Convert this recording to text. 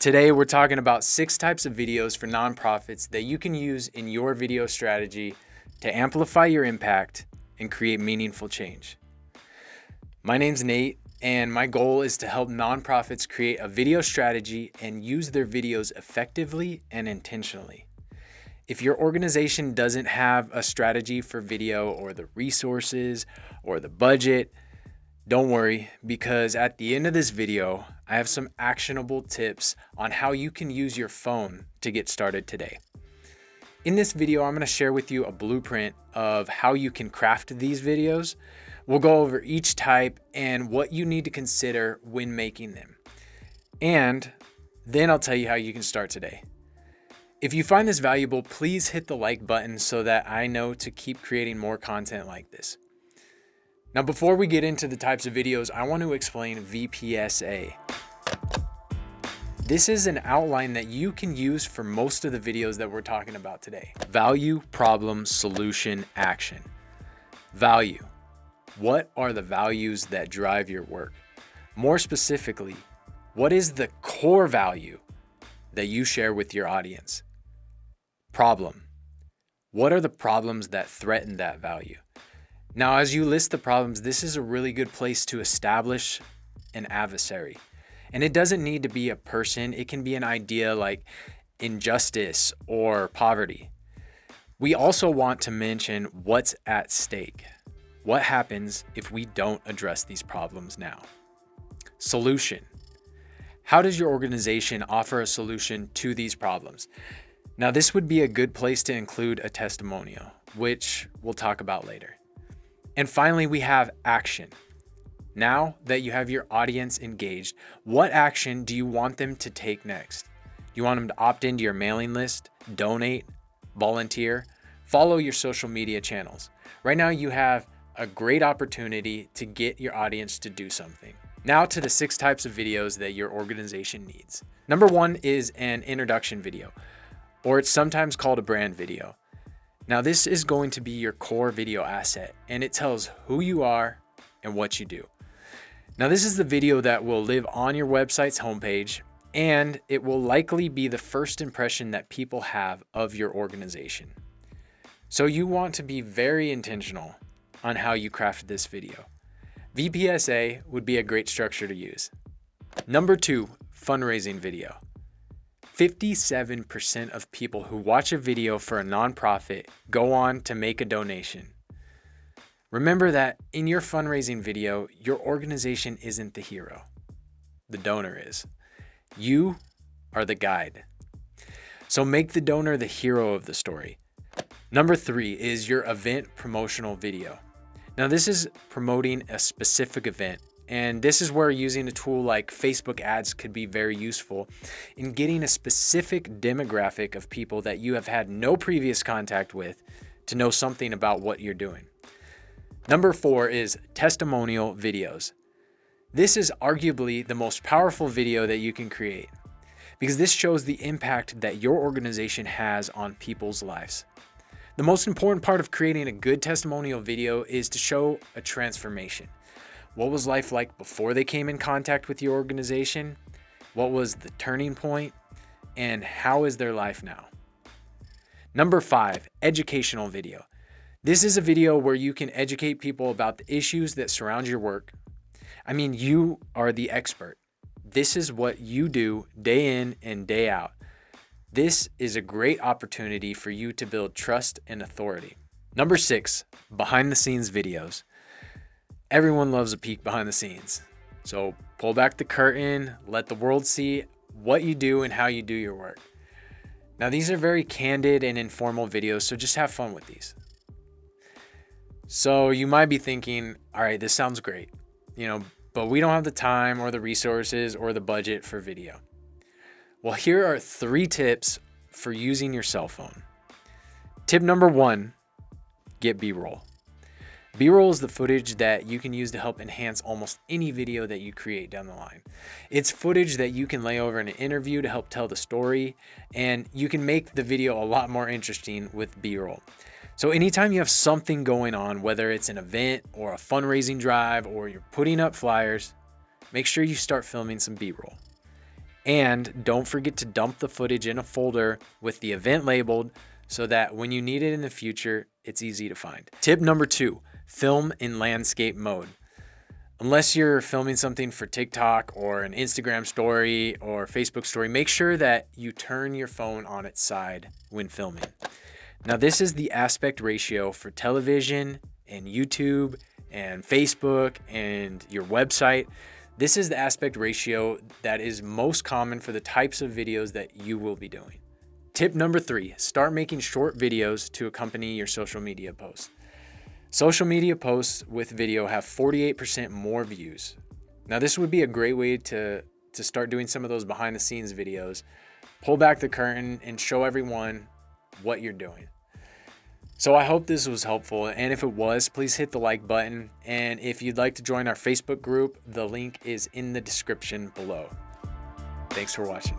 Today, we're talking about 6 types of videos for nonprofits that you can use in your video strategy to amplify your impact and create meaningful change. My name's Nate, and my goal is to help nonprofits create a video strategy and use their videos effectively and intentionally. If your organization doesn't have a strategy for video or the resources or the budget, don't worry, because at the end of this video, I have some actionable tips on how you can use your phone to get started today. In this video, I'm going to share with you a blueprint of how you can craft these videos. We'll go over each type and what you need to consider when making them. And then I'll tell you how you can start today. If you find this valuable, please hit the like button so that I know to keep creating more content like this. Now, before we get into the types of videos, I want to explain VPSA. This is an outline that you can use for most of the videos that we're talking about today. Value, problem, solution, action. Value. What are the values that drive your work? More specifically, what is the core value that you share with your audience? Problem. What are the problems that threaten that value? Now, as you list the problems, this is a really good place to establish an adversary. And it doesn't need to be a person. It can be an idea like injustice or poverty. We also want to mention what's at stake. What happens if we don't address these problems now? Solution. How does your organization offer a solution to these problems? Now, this would be a good place to include a testimonial, which we'll talk about later. And finally, we have action. Now that you have your audience engaged, what action do you want them to take next? Do you want them to opt into your mailing list, donate, volunteer, follow your social media channels? Right now, you have a great opportunity to get your audience to do something. Now to the 6 types of videos that your organization needs. Number 1 is an introduction video, or it's sometimes called a brand video. Now, this is going to be your core video asset, and it tells who you are and what you do. Now, this is the video that will live on your website's homepage, and it will likely be the first impression that people have of your organization. So you want to be very intentional on how you craft this video. VPSA would be a great structure to use. Number 2, fundraising video. 57% of people who watch a video for a nonprofit go on to make a donation. Remember that in your fundraising video, your organization isn't the hero. The donor is. You are the guide. So make the donor the hero of the story. Number 3 is your event promotional video. Now, this is promoting a specific event. And this is where using a tool like Facebook ads could be very useful in getting a specific demographic of people that you have had no previous contact with to know something about what you're doing. Number 4 is testimonial videos. This is arguably the most powerful video that you can create because this shows the impact that your organization has on people's lives. The most important part of creating a good testimonial video is to show a transformation. What was life like before they came in contact with your organization? What was the turning point? And how is their life now? Number 5, educational video. This is a video where you can educate people about the issues that surround your work. I mean, you are the expert. This is what you do day in and day out. This is a great opportunity for you to build trust and authority. Number 6, behind the scenes videos. Everyone loves a peek behind the scenes. So pull back the curtain, let the world see what you do and how you do your work. Now, these are very candid and informal videos, so just have fun with these. So you might be thinking, all right, this sounds great, but we don't have the time or the resources or the budget for video. Well, here are 3 tips for using your cell phone. Tip number 1, get B-roll. B-roll is the footage that you can use to help enhance almost any video that you create down the line. It's footage that you can lay over in an interview to help tell the story, and you can make the video a lot more interesting with B-roll. So anytime you have something going on, whether it's an event or a fundraising drive or you're putting up flyers, make sure you start filming some B-roll. And don't forget to dump the footage in a folder with the event labeled so that when you need it in the future, it's easy to find. Tip number 2, film in landscape mode. Unless you're filming something for TikTok or an Instagram story or Facebook story, make sure that you turn your phone on its side when filming. Now, this is the aspect ratio for television and YouTube and Facebook and your website. This is the aspect ratio that is most common for the types of videos that you will be doing. Tip number 3, start making short videos to accompany your social media posts. Social media posts with video have 48% more views. Now, this would be a great way to start doing some of those behind the scenes videos. Pull back the curtain and show everyone what you're doing. So I hope this was helpful, and if it was, please hit the like button. And if you'd like to join our Facebook group, the link is in the description below. Thanks for watching.